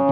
Hey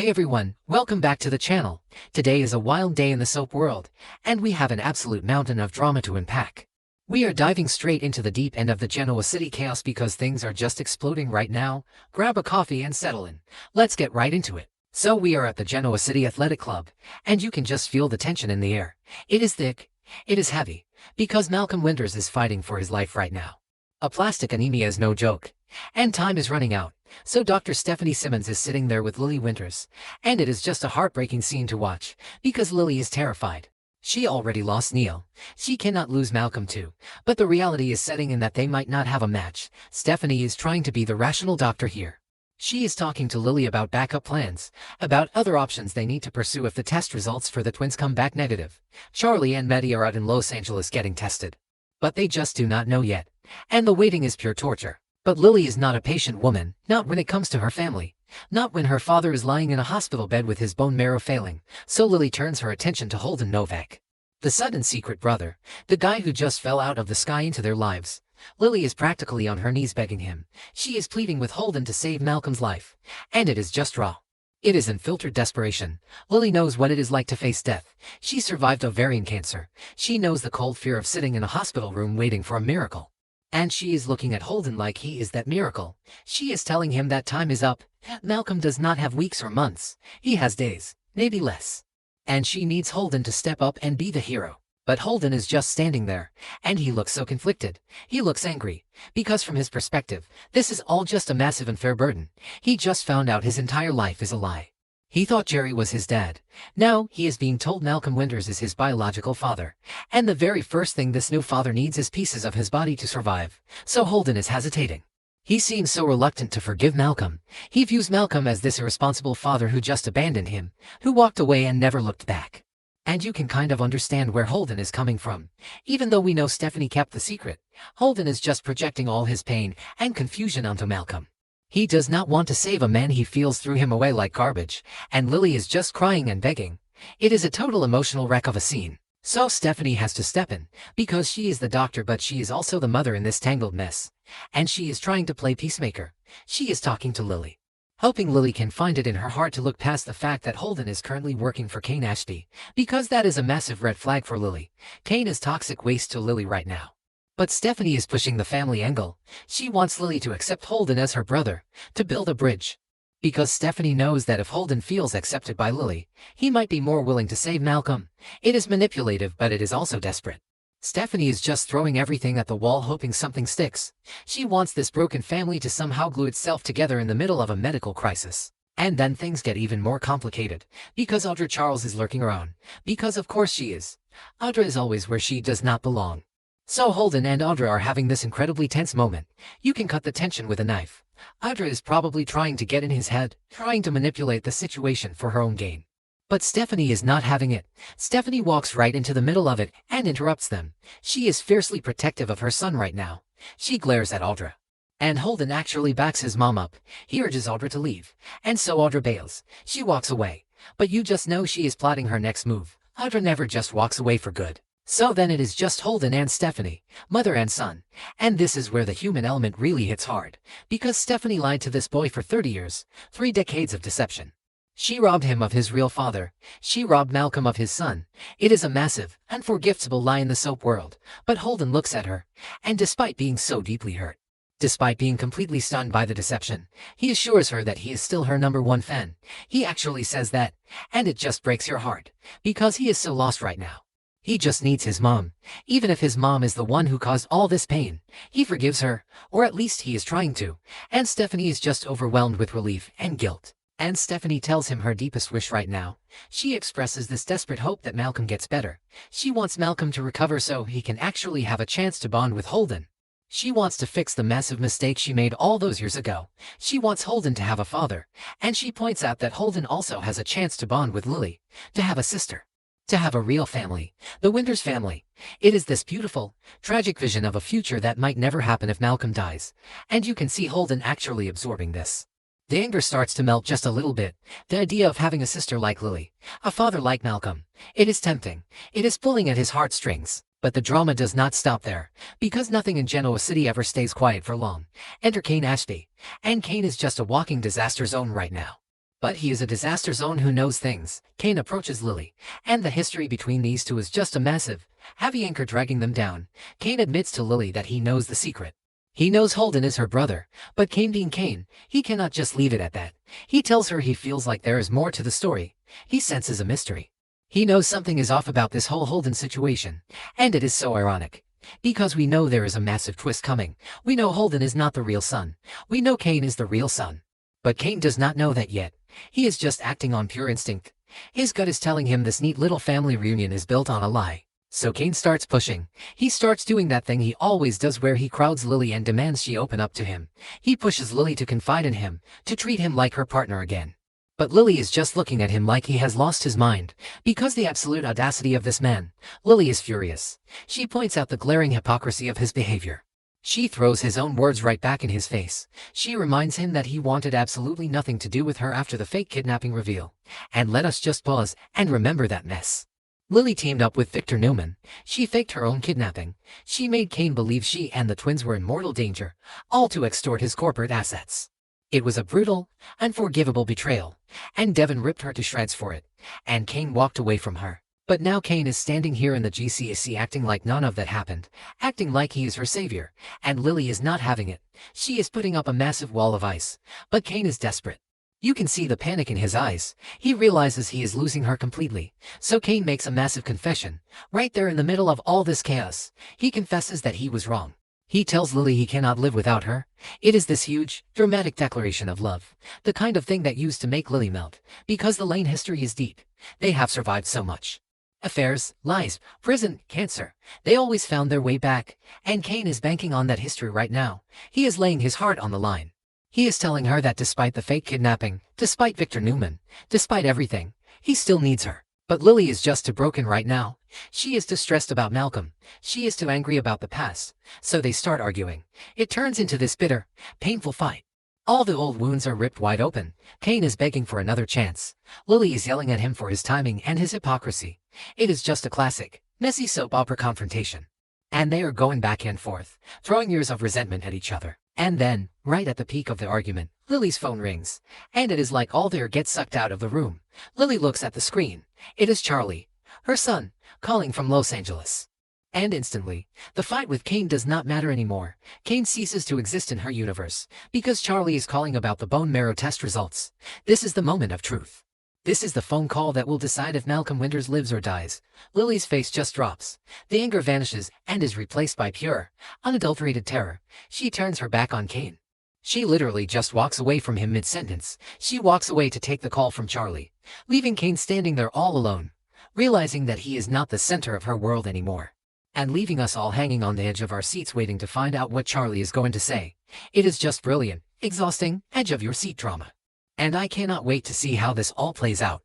everyone, welcome back to the channel. Today is a wild day in the soap world, and we have an absolute mountain of drama to unpack. We are diving straight into the deep end of the Genoa City chaos because things are just exploding right now. Grab a coffee and settle in. Let's get right into it. So we are at the Genoa City Athletic Club, and you can just feel the tension in the air. It is thick, it is heavy, because Malcolm Winters is fighting for his life right now. Aplastic anemia is no joke, and time is running out. So Dr. Stephanie Simmons is sitting there with Lily Winters, and it is just a heartbreaking scene to watch, because Lily is terrified. She already lost Neil. She cannot lose Malcolm too, but the reality is setting in that they might not have a match. Stephanie is trying to be the rational doctor here. She is talking to Lily about backup plans, about other options they need to pursue if the test results for the twins come back negative. Charlie and Maddie are out in Los Angeles getting tested, but they just do not know yet, and the waiting is pure torture. But Lily is not a patient woman, not when it comes to her family, not when her father is lying in a hospital bed with his bone marrow failing, so Lily turns her attention to Holden Novak, the sudden secret brother, the guy who just fell out of the sky into their lives. Lily is practically on her knees begging him. She is pleading with Holden to save Malcolm's life, and it is just raw. It is unfiltered desperation. Lily knows what it is like to face death. She survived ovarian cancer. She knows the cold fear of sitting in a hospital room waiting for a miracle. And she is looking at Holden like he is that miracle. She is telling him that time is up. Malcolm does not have weeks or months. He has days, maybe less. And she needs Holden to step up and be the hero. But Holden is just standing there, and he looks so conflicted. He looks angry, because from his perspective, this is all just a massive unfair burden. He just found out his entire life is a lie. He thought Jerry was his dad. Now he is being told Malcolm Winters is his biological father. And the very first thing this new father needs is pieces of his body to survive. So Holden is hesitating. He seems so reluctant to forgive Malcolm. He views Malcolm as this irresponsible father who just abandoned him, who walked away and never looked back. And you can kind of understand where Holden is coming from. Even though we know Stephanie kept the secret, Holden is just projecting all his pain and confusion onto Malcolm. He does not want to save a man he feels threw him away like garbage, and Lily is just crying and begging. It is a total emotional wreck of a scene. So Stephanie has to step in, because she is the doctor but she is also the mother in this tangled mess. And she is trying to play peacemaker. She is talking to Lily, hoping Lily can find it in her heart to look past the fact that Holden is currently working for Kane Ashby, because that is a massive red flag for Lily. Kane is toxic waste to Lily right now. But Stephanie is pushing the family angle. She wants Lily to accept Holden as her brother, to build a bridge. Because Stephanie knows that if Holden feels accepted by Lily, he might be more willing to save Malcolm. It is manipulative, but it is also desperate. Stephanie is just throwing everything at the wall hoping something sticks. She wants this broken family to somehow glue itself together in the middle of a medical crisis. And then things get even more complicated, because Audra Charles is lurking around. Because of course she is. Audra is always where she does not belong. So Holden and Audra are having this incredibly tense moment. You can cut the tension with a knife. Audra is probably trying to get in his head, trying to manipulate the situation for her own gain. But Stephanie is not having it. Stephanie walks right into the middle of it and interrupts them. She is fiercely protective of her son right now. She glares at Audra. And Holden actually backs his mom up. He urges Audra to leave. And so Audra bails. She walks away. But you just know she is plotting her next move. Audra never just walks away for good. So then it is just Holden and Stephanie, mother and son. And this is where the human element really hits hard. Because Stephanie lied to this boy for 30 years, 3 decades of deception. She robbed him of his real father. She robbed Malcolm of his son. It is a massive, unforgivable lie in the soap world. But Holden looks at her, and despite being so deeply hurt, despite being completely stunned by the deception, he assures her that he is still her #1 fan. He actually says that, and it just breaks your heart, because he is so lost right now. He just needs his mom. Even if his mom is the one who caused all this pain, he forgives her, or at least he is trying to. And Stephanie is just overwhelmed with relief and guilt. And Stephanie tells him her deepest wish right now. She expresses this desperate hope that Malcolm gets better. She wants Malcolm to recover so he can actually have a chance to bond with Holden. She wants to fix the massive mistake she made all those years ago. She wants Holden to have a father. And she points out that Holden also has a chance to bond with Lily, to have a sister, to have a real family, the Winters family. It is this beautiful, tragic vision of a future that might never happen if Malcolm dies. And you can see Holden actually absorbing this. The anger starts to melt just a little bit. The idea of having a sister like Lily, a father like Malcolm, it is tempting. It is pulling at his heartstrings. But the drama does not stop there, because nothing in Genoa City ever stays quiet for long. Enter Kane Ashby. And Kane is just a walking disaster zone right now. But he is a disaster zone who knows things. Kane approaches Lily, and the history between these two is just a massive, heavy anchor dragging them down. Kane admits to Lily that he knows the secret. He knows Holden is her brother, but Kane being Kane, he cannot just leave it at that. He tells her he feels like there is more to the story. He senses a mystery. He knows something is off about this whole Holden situation, and it is so ironic. Because we know there is a massive twist coming. We know Holden is not the real son. We know Kane is the real son. But Kane does not know that yet. He is just acting on pure instinct. His gut is telling him this neat little family reunion is built on a lie. So Kane starts pushing. He starts doing that thing he always does where he crowds Lily and demands she open up to him. He pushes Lily to confide in him, to treat him like her partner again. But Lily is just looking at him like he has lost his mind. Because the absolute audacity of this man, Lily is furious. She points out the glaring hypocrisy of his behavior. She throws his own words right back in his face. She reminds him that he wanted absolutely nothing to do with her after the fake kidnapping reveal. And let us just pause and remember that mess. Lily teamed up with Victor Newman. She faked her own kidnapping. She made Kane believe she and the twins were in mortal danger, all to extort his corporate assets. It was a brutal, unforgivable betrayal, and Devon ripped her to shreds for it, and Kane walked away from her. But now Kane is standing here in the GCSE acting like none of that happened, acting like he is her savior, and Lily is not having it. She is putting up a massive wall of ice, but Kane is desperate. You can see the panic in his eyes. He realizes he is losing her completely. So Kane makes a massive confession. Right there in the middle of all this chaos, he confesses that he was wrong. He tells Lily he cannot live without her. It is this huge, dramatic declaration of love. The kind of thing that used to make Lily melt. Because the Lane history is deep. They have survived so much. Affairs, lies, prison, cancer. They always found their way back. And Kane is banking on that history right now. He is laying his heart on the line. He is telling her that despite the fake kidnapping, despite Victor Newman, despite everything, he still needs her. But Lily is just too broken right now. She is too stressed about Malcolm. She is too angry about the past. So they start arguing. It turns into this bitter, painful fight. All the old wounds are ripped wide open. Kane is begging for another chance. Lily is yelling at him for his timing and his hypocrisy. It is just a classic, messy soap opera confrontation. And they are going back and forth, throwing years of resentment at each other. And then, right at the peak of the argument, Lily's phone rings. And it is like all the air gets sucked out of the room. Lily looks at the screen. It is Charlie, her son, calling from Los Angeles. And instantly, the fight with Kane does not matter anymore. Kane ceases to exist in her universe, because Charlie is calling about the bone marrow test results. This is the moment of truth. This is the phone call that will decide if Malcolm Winters lives or dies. Lily's face just drops. The anger vanishes and is replaced by pure, unadulterated terror. She turns her back on Kane. She literally just walks away from him mid-sentence. She walks away to take the call from Charlie, leaving Kane standing there all alone, realizing that he is not the center of her world anymore. And leaving us all hanging on the edge of our seats waiting to find out what Charlie is going to say. It is just brilliant, exhausting, edge of your seat drama. And I cannot wait to see how this all plays out.